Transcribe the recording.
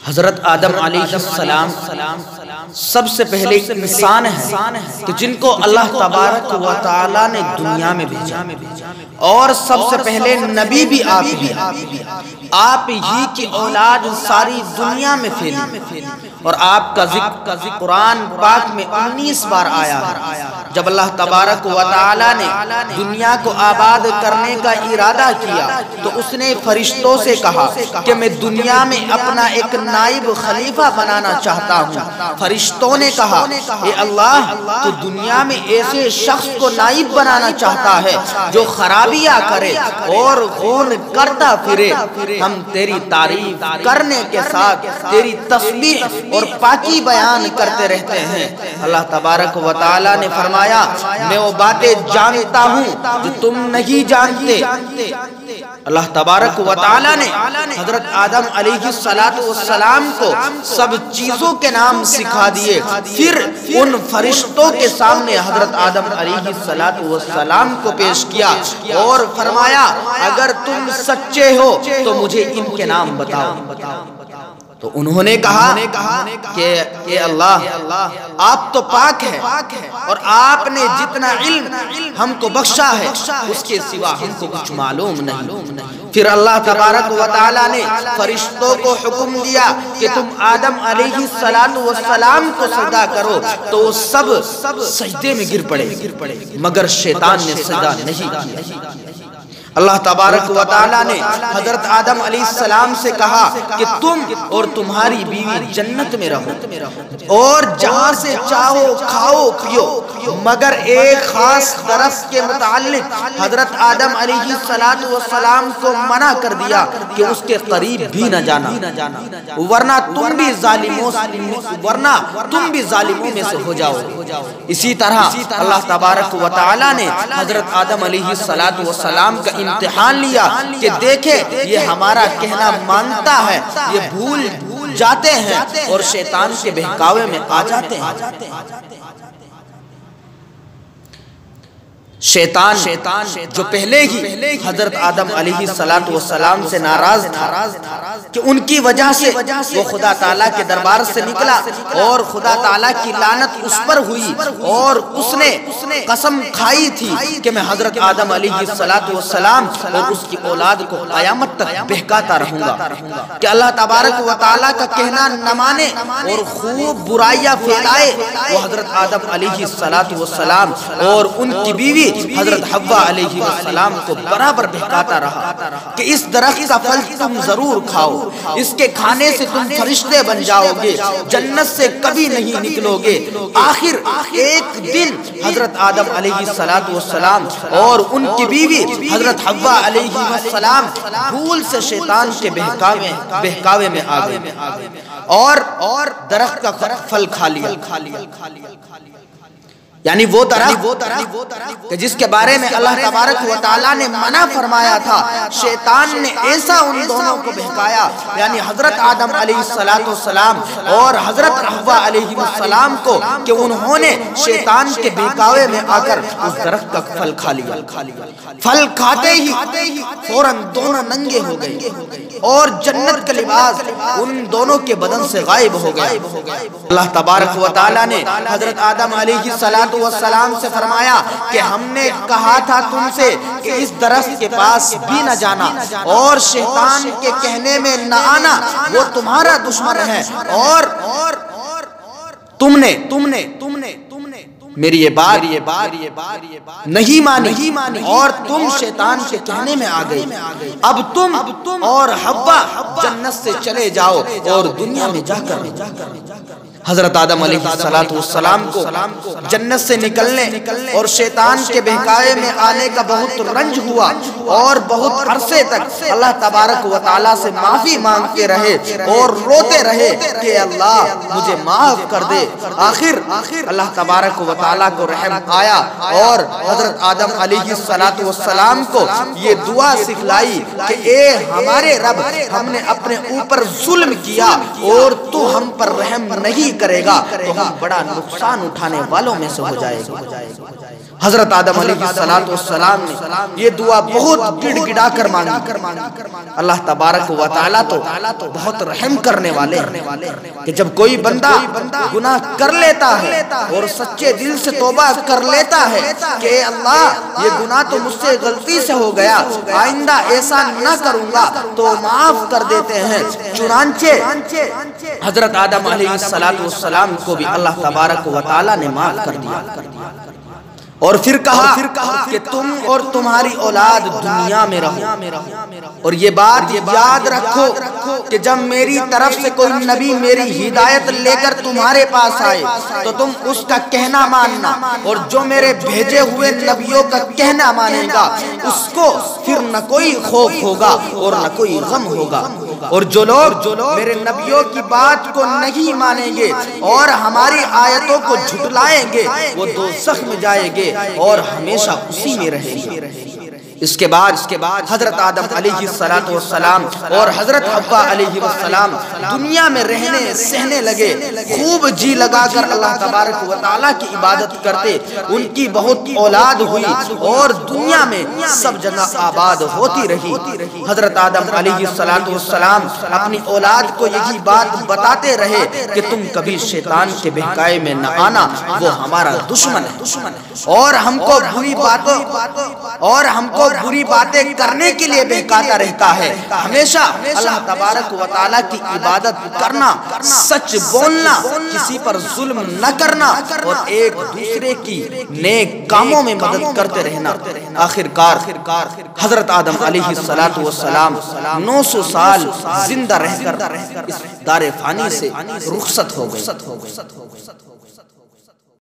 حضرت آدم علیہ السلام سب سے پہلے انسان ہے کہ جن کو اللہ تبارک و تعالی نے دنیا میں بھیجا، اور سب سے پہلے نبی بھی آپ ہی کی اولاد ساری دنیا میں پھیلی، اور آپ کا ذکر قرآن پاک میں 19 بار آیا ہے۔ جب اللہ تبارک و تعالی نے دنیا کو آباد کرنے کا ارادہ کیا تو اس نے فرشتوں سے کہا کہ میں دنیا میں اپنا ایک نائب خلیفہ بنانا چاہتا ہوں۔ فرشتوں نے کہا اے اللہ تو دنیا میں ایسے شخص کو نائب بنانا چاہتا ہے جو خرابیاں کرے اور غول کرتا پھرے، ہم تیری تعریف کرنے کے ساتھ تیری تسبیح اور پاکی بیان کرتے رہتے ہیں۔ اللہ تبارک و تعالی نے فرمایا میں وہ باتیں جانتا ہوں جو تم نہیں جانتے۔ اللہ تبارک و تعالی نے حضرت آدم علیہ السلام کو سب چیزوں کے نام سکھا دیے، پھر ان فرشتوں کے سامنے حضرت آدم علیہ السلام کو پیش کیا اور فرمایا اگر تم سچے ہو تو مجھے ان کے نام بتاؤ۔ تو انہوں نے کہا کہ اے اللہ آپ تو پاک ہیں اور آپ نے جتنا علم ہم کو بخشا ہے اس کے سوا ہم کو کچھ معلوم نہیں۔ پھر اللہ تبارک و تعالی نے فرشتوں کو حکم دیا کہ تم آدم علیہ السلام کو سجدہ کرو، تو وہ سب سجدے میں گر پڑے مگر شیطان نے سجدہ نہیں کیا۔ اللہ تبارک و تعالی نے حضرت آدم علیہ السلام سے کہا کہ تم اور تمہاری بیوی جنت میں رہو اور جہاں سے چاہو کھاؤ پیو، مگر ایک خاص درخت کے متعلق حضرت آدم علیہ السلام کو منع کر دیا کہ اس کے قریب بھی نہ جانا، ورنہ تم بھی ظالموں میں سے ہو جاؤ۔ اسی طرح اللہ تبارک و تعالی نے حضرت آدم علیہ السلام کا امتحان لیا کہ دیکھیں یہ ہمارا کہنا مانتا ہے، یہ بھول جاتے ہیں اور شیطان کے بہکاوے میں آ جاتے ہیں۔ شیطان جو پہلے ہی حضرت آدم علیہ السلام سے ناراض تھا کہ ان کی وجہ سے وہ خدا تعالیٰ کے دربار سے نکلا اور خدا تعالیٰ کی لعنت اس پر ہوئی، اور اس نے قسم کھائی تھی کہ میں حضرت آدم علیہ السلام اور اس کی اولاد کو قیامت تک بہکاتا رہوں گا کہ اللہ تبارک و تعالیٰ کا کہنا نہ مانے اور خوب برائیاں پھیلائے۔ وہ حضرت آدم علیہ السلام اور ان کی بیوی حضرت حوا علیہ السلام کو برابر بہکاتا رہا کہ اس درخت کا پھل تم ضرور کھاؤ، اس کے کھانے سے تم فرشتے بن جاؤ گے، جنت سے کبھی نہیں نکلو گے۔ آخر ایک دن حضرت آدم علیہ السلام اور ان کی بیوی حضرت حوا علیہ السلام بھول سے شیطان کے بہکاوے میں آ گئے اور درخت کا پھل کھا لیا، یعنی وہ درخت کہ جس کے بارے میں اللہ تبارک و تعالیٰ نے منع فرمایا تھا۔ شیطان نے ایسا ان دونوں کو بہکایا، یعنی حضرت آدم علیہ السلام اور حضرت حوا علیہ السلام کو، کہ انہوں نے شیطان کے بہکاوے میں آ کر اس درخت کا پھل کھا لیا۔ پھل کھاتے ہی فوراً دونوں ننگے ہو گئے اور جنت کا لباس ان دونوں کے بدن سے غائب ہو گیا۔ اللہ تبارک و تعالیٰ نے حضرت آدم علیہ السلام سے فرمایا کہ ہم نے کہا تھا تم سے کہ اس درخت کے پاس بھی نہ جانا اور شیطان کے کہنے میں نہ آنا، وہ تمہارا دشمن ہے، اور تم نے میری یہ بات نہیں مانی اور تم شیطان کے کہنے میں آ گئی۔ اب تم اور حوا جنت سے چلے جاؤ اور دنیا میں جا کر حضرت آدم علیہ السلام کو جنت سے نکلنے اور شیطان کے بہکاوے میں آنے کا بہت رنج ہوا، اور بہت عرصے تک اللہ تبارک و تعالیٰ سے معافی مانگتے رہے اور روتے رہے کہ اللہ مجھے معاف کر دے۔ آخر اللہ تبارک و تعالیٰ کو رحم آیا اور حضرت آدم علیہ السلام کو یہ دعا سکھلائی کہ اے ہمارے رب، ہم نے اپنے اوپر ظلم کیا اور تو ہم پر رحم نہیں کرے گا تو ہم بڑا نقصان اٹھانے والوں میں سے ہو جائے گا۔ حضرت آدم علیہ السلام نے یہ دعا بہت گڑ گڑا کر مانگی۔ اللہ تبارک و تعالیٰ تو بہت رحم کرنے والے ہیں کہ جب کوئی بندہ گناہ کر لیتا ہے اور سچے دل سے توبہ کر لیتا ہے کہ اے اللہ یہ گناہ تو مجھ سے غلطی سے ہو گیا، آئندہ ایسا نہ کروں گا، تو معاف کر دیتے ہیں۔ چنانچہ حضرت آدم علیہ السلام کو بھی اللہ تبارک و تعالیٰ نے معاف کر دیا، اور پھر کہا کہ تم اور تمہاری اولاد دنیا میں رہو، اور یہ بات یاد رکھو کہ جب میری طرف سے کوئی نبی میری ہدایت لے کر تمہارے پاس آئے تو تم اس کا کہنا ماننا، اور جو میرے بھیجے ہوئے نبیوں کا کہنا مانے گا اس کو پھر نہ کوئی خوف ہوگا اور نہ کوئی غم ہوگا، اور جو لوگ میرے نبیوں کی بات کو نہیں مانیں گے اور ہماری آیتوں کو جھٹلائیں گے وہ دوزخ میں جائیں گے اور ہمیشہ اسی میں رہیں گے۔ اس کے بعد حضرت آدم علیہ السلام اور حضرت حوا علیہ السلام دنیا میں رہنے سہنے لگے، خوب جی لگا کر اللہ تبارک و تعالیٰ کی عبادت کرتے، ان کی بہت اولاد ہوئی اور دنیا میں سب جگہ آباد ہوتی رہی۔ حضرت آدم علیہ السلام اپنی اولاد کو یہی بات بتاتے رہے کہ تم کبھی شیطان کے بہکائے میں نہ آنا، وہ ہمارا دشمن ہے اور ہم کو بری باتیں کرنے کے لیے بہکاتا رہتا ہے۔ ہمیشہ اللہ تبارک و تعالیٰ کی عبادت کرنا، سچ بولنا، کسی پر ظلم نہ کرنا اور ایک دوسرے کی نیک کاموں میں مدد کرتے رہنا۔ آخرکار حضرت آدم علیہ السلام 900 سال زندہ رہ کر اس دار فانی سے رخصت ہو گئے۔